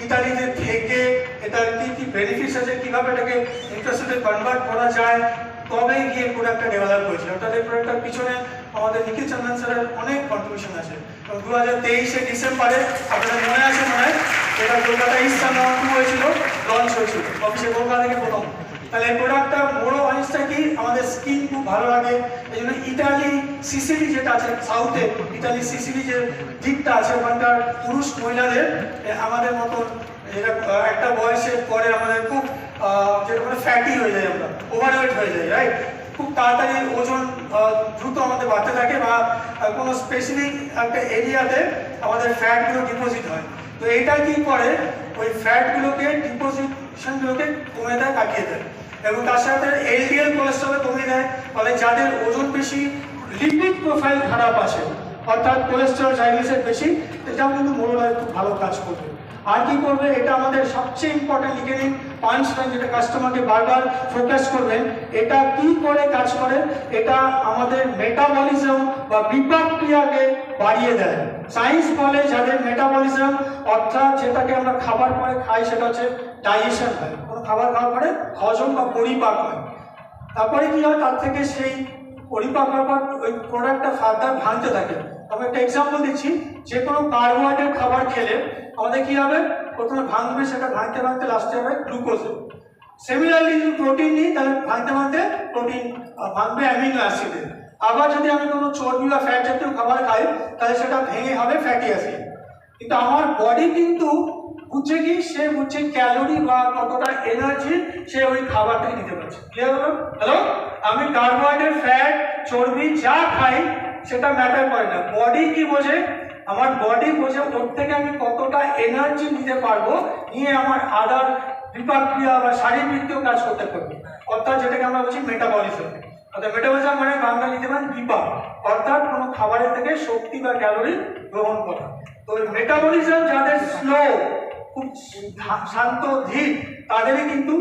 ইতালিতে থেকে এটার কি কি বেনিফিটস আছে, কিভাবে এটাকে ইন্টারেস্টে কনভার্ট করা যায়, তবে গিয়ে প্রোডাক্টটা ডেভেলপ হয়েছিল। অর্থাৎ এই প্রোডাক্টটার পিছনে আমাদের নিখিল চন্দন স্যারের অনেক কন্ট্রিবিউশন আছে। 2023 ডিসেম্বরে আপনাদের মনে আছে মনে হয়, এটা কলকাতা ইস্টার্ন টু হয়েছিল, লঞ্চ হয়েছিল অফিসে কলকাতা থেকে প্রথম। তাহলে এই প্রোডাক্টটা বড় অনিসটা কি, আমাদের স্কিন খুব ভালো লাগে। এই জন্য ইটালি সিসিলি যেটা আছে সাউথে, ইটালি সিসিলি যে দিকটা আছে ওখানকার পুরুষ মহিলাদের আমাদের মতন একটা বয়সের পরে আমাদের খুব যেটা মানে ফ্যাটি হয়ে যায়, আমরা ওভারওয়েট হয়ে যাই, রাইট? খুব তাড়াতাড়ি ওজন দ্রুত আমাদের বাড়তে থাকে, বা কোনো স্পেসিফিক একটা এরিয়াতে আমাদের ফ্যাটগুলো ডিপোজিট হয়। তো এইটা কি করে, ওই ফ্যাটগুলোকে ডিপোজিশনগুলোকে কমে দেয়, কাটিয়ে দেয়, এবং তার সাথে এলডিএল কোলেস্টেরল কমিয়ে দেয়। ফলে যাদের ওজন বেশি, লিপিড প্রোফাইল খারাপ আসে, অর্থাৎ কোলেস্টেরল ট্রাইগ্লিসাইড বেশি, এটাও কিন্তু মোরোলাইফ খুব ভালো কাজ করবে। আর কি করবে, এটা আমাদের সবচেয়ে ইম্পর্টেন্ট লিখে নিন, পাঁচ লাইন, যেটা কাস্টমারকে বারবার ফোকাস করবেন। এটা কি করে কাজ করে, এটা আমাদের মেটাবলিজম বা বিপাক ক্রিয়াকে বাড়িয়ে দেয়। সায়েন্স বলে যাদের মেটাবলিজম, অর্থাৎ যেটাকে আমরা খাবার পরে খাই, সেটা হচ্ছে ডাইজেশন হয়, কোনো খাবার খাওয়ার পরে হজম বা পরিপাক হয়। তারপরে কি হয়, তার থেকে সেই পরিপাক হওয়ার পর ওই প্রোডাক্টটা ফার্দার ভাঙতে থাকে। আমি একটা এক্সাম্পল দিচ্ছি, যে কোনো কার্বোহাইড্রেট খাবার খেলে আমাদের কি হবে, প্রথমে ভাঙবে, সেটা ভাঙতে ভাঙতে লাস্টে হবে গ্লুকোজে। সিমিলারলি যদি প্রোটিন নিই, তাহলে ভাঙতে ভাঙতে প্রোটিন ভাঙবে অ্যামিনো অ্যাসিডে। আবার যদি আমি কোনো চর্বি বা ফ্যাট জাতীয় খাবার খাই, তাহলে সেটা ভেঙে হবে ফ্যাটি অ্যাসিড। কিন্তু আমার বডি কিন্তু বুঝছে কি, সে বুঝছে ক্যালোরি বা কতটা এনার্জি সে ওই খাবার থেকে নিতে পারছে। ক্লিয়ার হলো? হ্যালো, আমি কার্বোহাইড্রেট, ফ্যাট, চর্বি যা খাই সেটা ম্যাটার করে না। বডি কি বোঝে, আমার বডি বোঝে ওর থেকে আমি কতটা এনার্জি নিতে পারবো, নিয়ে আমার আদার বিপাক ক্রিয়া বা শারীরবৃত্তীয় কাজ করতে পারবে, অর্থাৎ যেটাকে আমরা বলছি মেটাবলিজম। অর্থাৎ মেটাবলিজম মানে বাংলা নিতে পারেন বিপাক, অর্থাৎ কোনো খাবারের থেকে শক্তি বা ক্যালোরি গ্রহণ করা। তো মেটাবলিজম যাদের স্লো, খুব শান্ত ধীর, তাদেরই কিন্তু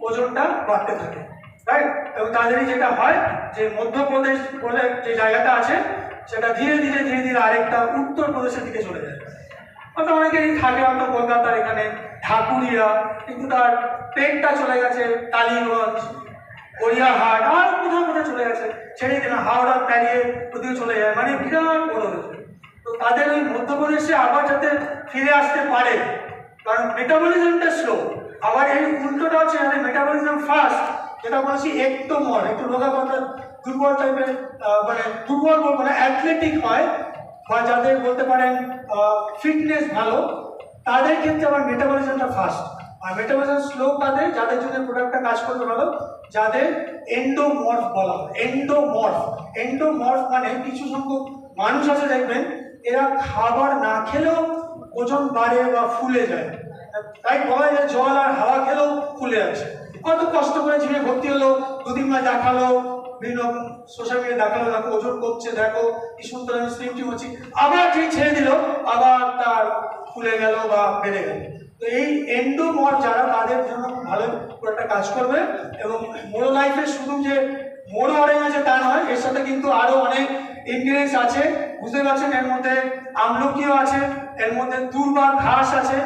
ওজনটা বাড়তে থাকে, রাইট? এবং তাদেরই যেটা হয়, যে মধ্যপ্রদেশ বলে যে জায়গাটা আছে, সেটা ধীরে ধীরে ধীরে ধীরে আরেকটা উত্তরপ্রদেশের দিকে চলে যায়। হয়তো অনেকেরই থাকে, হয়তো কলকাতার এখানে ঢাকুরিয়া, কিন্তু তার পেটটা চলে গেছে টালিগঞ্জ, গড়িয়াহাট, আর কোথাও কোথাও চলে গেছে, ছেড়ে দিন হাওড়া পেরিয়ে ওদিকে চলে যায়, মানে বিরাট বড় হয়েছে। তো তাদের ওই মধ্যপ্রদেশে আবার যাতে ফিরে আসতে পারে, কারণ মেটাবলিজমটা স্লো। আবার এই উল্টোটা হচ্ছে যাদের মেটাবলিজম ফাস্ট, যেটা বলছি একটোমর, একটু রোগা কথা, দুর্বল টাইপের, মানে দুর্বল মানে অ্যাথলেটিক হয়, বা যাদের বলতে পারেন ফিটনেস ভালো, তাদের ক্ষেত্রে আবার মেটাবলিজমটা ফাস্ট। আর মেটাবলিজম স্লো কাদের, যাদের জন্য প্রোডাক্টটা কাজ করতে ভালো, যাদের এন্ডোমর্ফ বলা হয়। এন্ডোমর্ফ মানে কিছু সংখ্যক মানুষ আছে দেখবেন, এরা খাবার না খেলেও ওজন বাড়ে বা ফুলে যায়। তাই বলা যায় জল আর হাওয়া খেলেও ফুলে আছে। কত কষ্ট করে জিমে ভর্তি হলো, দুদিন মাস দেখালো, বিভিন্ন সোশ্যাল মিডিয়া দেখালো, দেখো ওজন কমছে, দেখো কি সুন্দর আমি স্লিম টিম হচ্ছি, আবার যে ছেড়ে দিল, আবার তার ফুলে গেল বা বেড়ে গেল। তো এই এন্ডোমর্ফ যারা, তাদের জন্য ভালো একটা কাজ করবে। এবং মোরো লাইফে শুধু যে মোরো অরেঞ্জ আছে তা নয়, এর সাথে কিন্তু আরো অনেক ইনগ্রিডিয়েন্টস আছে, বুঝতে পারছেন। এর মধ্যে আমলকিও আছে, এর মধ্যে তুর বা ঘাস আছে।